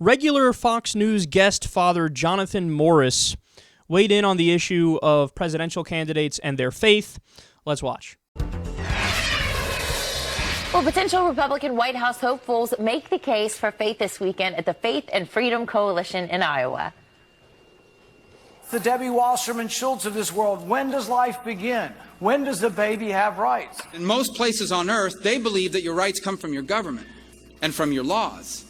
Regular Fox News guest Father Jonathan Morris weighed in on the issue of presidential candidates and their faith. Let's watch. Well, potential Republican White House hopefuls make the case for faith this weekend at the Faith and Freedom Coalition in Iowa. The Debbie Wasserman Schultz of this world, when does life begin? When does the baby have rights? In most places on earth, they believe that your rights come from your government and from your laws.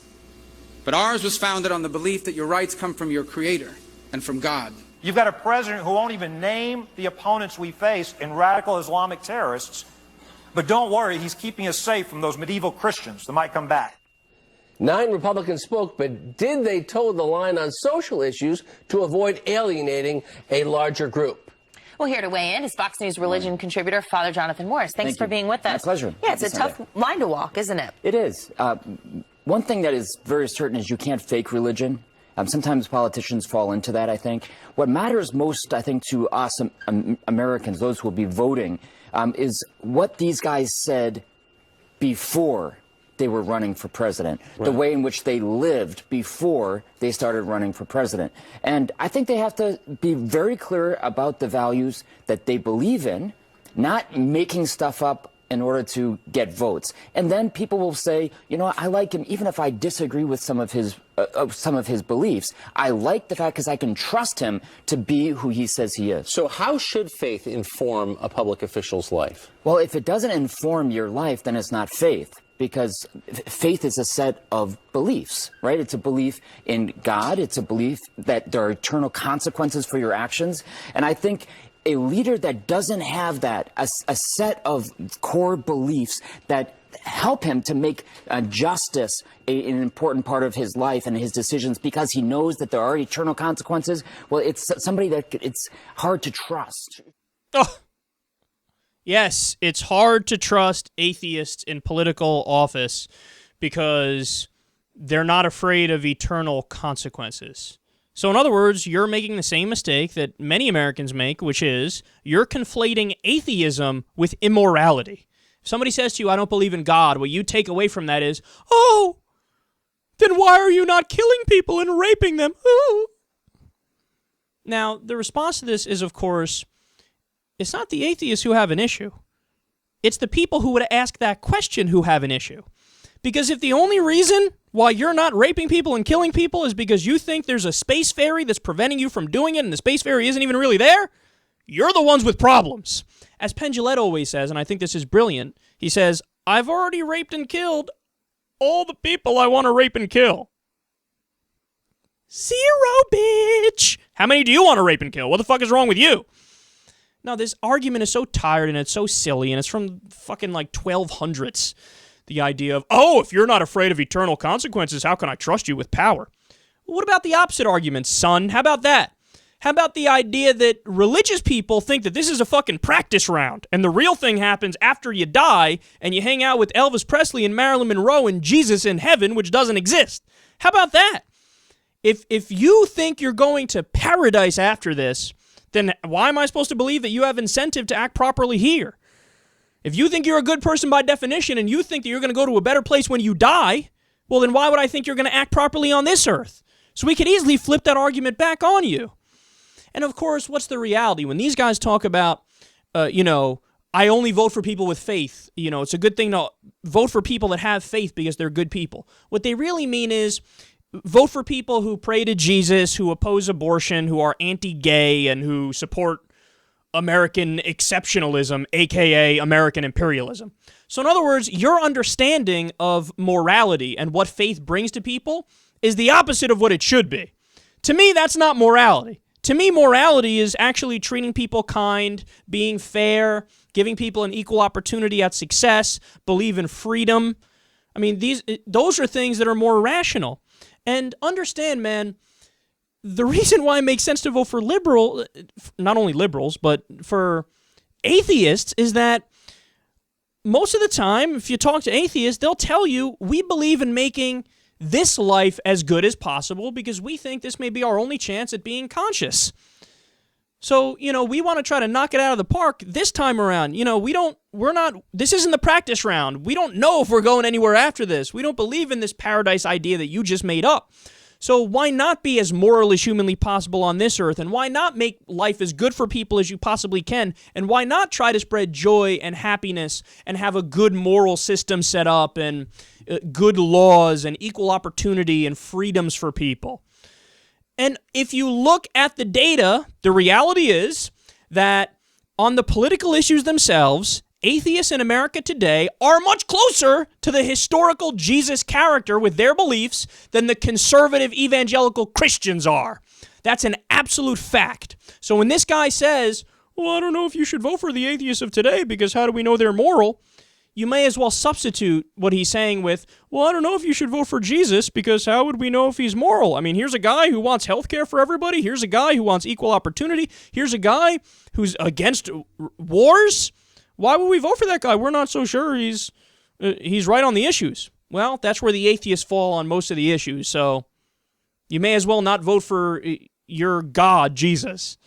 But ours was founded on the belief that your rights come from your Creator and from God. You've got a president who won't even name the opponents we face in radical Islamic terrorists. But don't worry, he's keeping us safe from those medieval Christians that might come back. 9 Republicans spoke, but did they toe the line on social issues to avoid alienating a larger group? Well, here to weigh in is Fox News religion contributor Father Jonathan Morris. Thanks for being with us. My pleasure. Yeah, it's a tough line to walk, isn't it? It is. One thing that is very certain is you can't fake religion. Sometimes politicians fall into that, I think. What matters most, I think, to us Americans, those who will be voting, is what these guys said before they were running for president, right. The way in which they lived before they started running for president. And I think they have to be very clear about the values that they believe in, not making stuff up in order to get votes. And then people will say, you know, I like him even if I disagree with some of his beliefs. I like the fact because I can trust him to be who he says he is. So how should faith inform a public official's life? Well, if it doesn't inform your life, then it's not faith. Because faith is a set of beliefs, right? It's a belief in God. It's a belief that there are eternal consequences for your actions. And I think a leader that doesn't have that, a set of core beliefs that help him to make justice an important part of his life and his decisions because he knows that there are eternal consequences, well, it's somebody that it's hard to trust. Oh. Yes, it's hard to trust atheists in political office because they're not afraid of eternal consequences. So in other words, you're making the same mistake that many Americans make, which is you're conflating atheism with immorality. If somebody says to you, I don't believe in God, what you take away from that is, oh, then why are you not killing people and raping them? Ooh. Now, the response to this is, of course, it's not the atheists who have an issue. It's the people who would ask that question who have an issue. Because if the only reason why you're not raping people and killing people is because you think there's a space ferry that's preventing you from doing it and the space ferry isn't even really there, you're the ones with problems. As Penn Jillette always says, and I think this is brilliant, he says, I've already raped and killed all the people I want to rape and kill. 0, bitch! How many do you want to rape and kill? What the fuck is wrong with you? Now, this argument is so tired and it's so silly, and it's from fucking like 1200s. The idea of, oh, if you're not afraid of eternal consequences, how can I trust you with power? Well, what about the opposite argument, son? How about that? How about the idea that religious people think that this is a fucking practice round, and the real thing happens after you die, and you hang out with Elvis Presley and Marilyn Monroe and Jesus in heaven, which doesn't exist? How about that? If you think you're going to paradise after this, then why am I supposed to believe that you have incentive to act properly here? If you think you're a good person by definition and you think that you're going to go to a better place when you die, well, then why would I think you're going to act properly on this earth? So we could easily flip that argument back on you. And of course, what's the reality? When these guys talk about, I only vote for people with faith, it's a good thing to vote for people that have faith because they're good people. What they really mean is, vote for people who pray to Jesus, who oppose abortion, who are anti-gay, and who support American exceptionalism, a.k.a. American imperialism. So in other words, your understanding of morality and what faith brings to people is the opposite of what it should be. To me, that's not morality. To me, morality is actually treating people kind, being fair, giving people an equal opportunity at success, believe in freedom. I mean, those are things that are more rational. And understand, man, the reason why it makes sense to vote for not only liberals, but for atheists is that most of the time, if you talk to atheists, they'll tell you, we believe in making this life as good as possible because we think this may be our only chance at being conscious. So, we want to try to knock it out of the park this time around. This isn't the practice round. We don't know if we're going anywhere after this. We don't believe in this paradise idea that you just made up. So why not be as moral as humanly possible on this earth? And why not make life as good for people as you possibly can? And why not try to spread joy and happiness and have a good moral system set up and good laws and equal opportunity and freedoms for people? And if you look at the data, the reality is that on the political issues themselves, atheists in America today are much closer to the historical Jesus character with their beliefs than the conservative evangelical Christians are. That's an absolute fact. So when this guy says, well, I don't know if you should vote for the atheists of today because how do we know they're moral? You may as well substitute what he's saying with, well, I don't know if you should vote for Jesus because how would we know if he's moral? I mean, here's a guy who wants health care for everybody. Here's a guy who wants equal opportunity. Here's a guy who's against wars. Why would we vote for that guy? We're not so sure he's right on the issues. Well, that's where the atheists fall on most of the issues. So you may as well not vote for your God, Jesus.